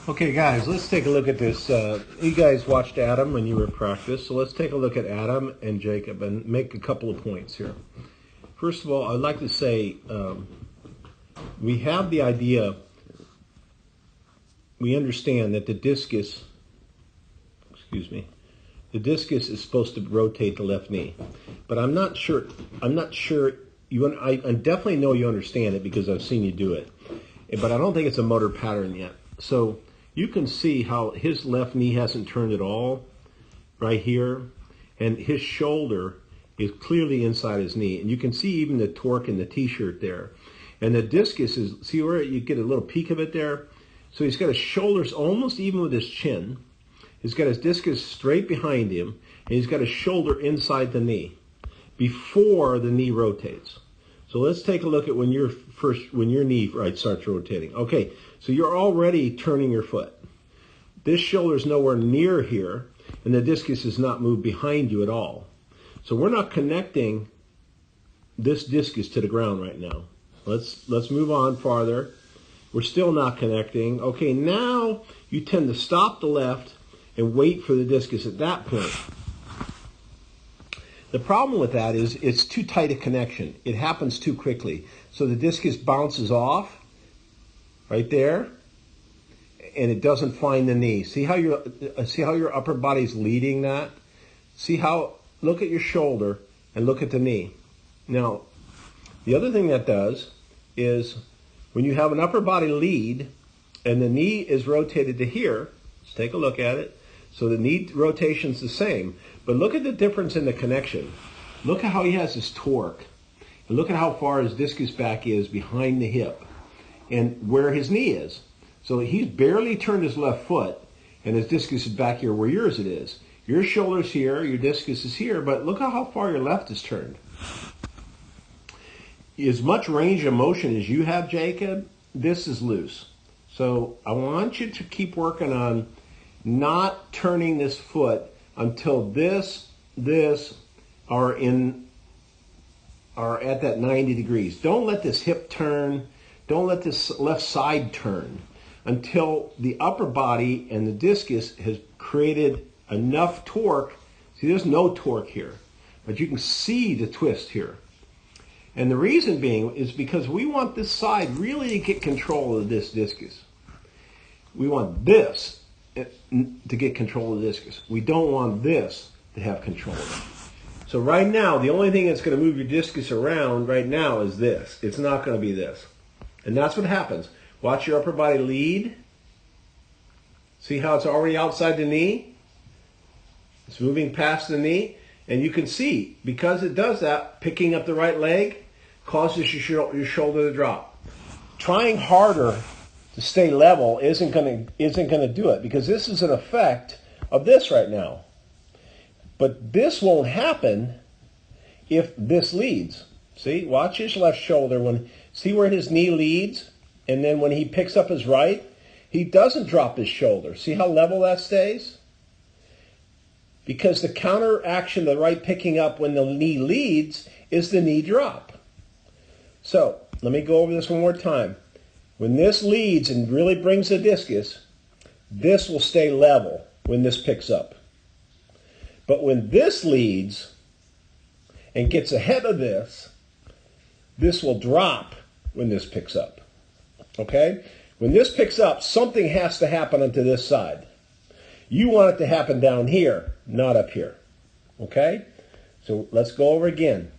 Okay, guys, let's take a look at this. You guys watched Adam when you were in practice, so let's take a look at Adam and Jacob and make a couple of points here. First of all, I'd like to say we have the idea, we understand that the discus is supposed to rotate the left knee, but I'm not sure. I definitely know you understand it because I've seen you do it, but I don't think it's a motor pattern yet. So you can see how his left knee hasn't turned at all right here, and his shoulder is clearly inside his knee, and you can see even the torque in the t-shirt there. And the discus is, see where you get a little peek of it there? So he's got his shoulders almost even with his chin. He's got his discus straight behind him, and he's got his shoulder inside the knee before the knee rotates. So let's take a look at when your knee starts rotating. Okay, so you're already turning your foot. This shoulder's nowhere near here, and the discus is not moved behind you at all. So we're not connecting this discus to the ground right now. Let's move on farther. We're still not connecting. Okay, now you tend to stop the left and wait for the discus at that point. The problem with that is it's too tight a connection. It happens too quickly. So the discus bounces off right there, and it doesn't find the knee. See how your upper body's leading that? Look at your shoulder and look at the knee. Now, the other thing that does is when you have an upper body lead and the knee is rotated to here, let's take a look at it. So the knee rotation's the same, but look at the difference in the connection. Look at how he has his torque. And look at how far his discus back is behind the hip and where his knee is. So he's barely turned his left foot, and his discus is back here where yours it is. Your shoulder's here, your discus is here, but look at how far your left is turned. As much range of motion as you have, Jacob, this is loose. So I want you to keep working on not turning this foot until this are at that 90 degrees. Don't let this hip turn. Don't let this left side turn until the upper body and the discus has created enough torque. See, there's no torque here, but you can see the twist here. And the reason being is because we want this side really to get control of this discus. We want this to get control of the discus. We don't want this to have control of it. So right now, the only thing that's going to move your discus around right now is this. It's not going to be this. And that's what happens. Watch your upper body lead. See how it's already outside the knee? It's moving past the knee. And you can see, because it does that, picking up the right leg causes your shoulder to drop. Trying harder to stay level isn't going to do it, because this is an effect of this right now. But this won't happen if this leads. See, watch his left shoulder. See where his knee leads? And then when he picks up his right, he doesn't drop his shoulder. See how level that stays? Because the counteraction, the right picking up when the knee leads, is the knee drop. So, let me go over this one more time. When this leads and really brings the discus, this will stay level when this picks up. But when this leads and gets ahead of this will drop when this picks up. Okay? When this picks up, something has to happen onto this side. You want it to happen down here, not up here. Okay? So let's go over again.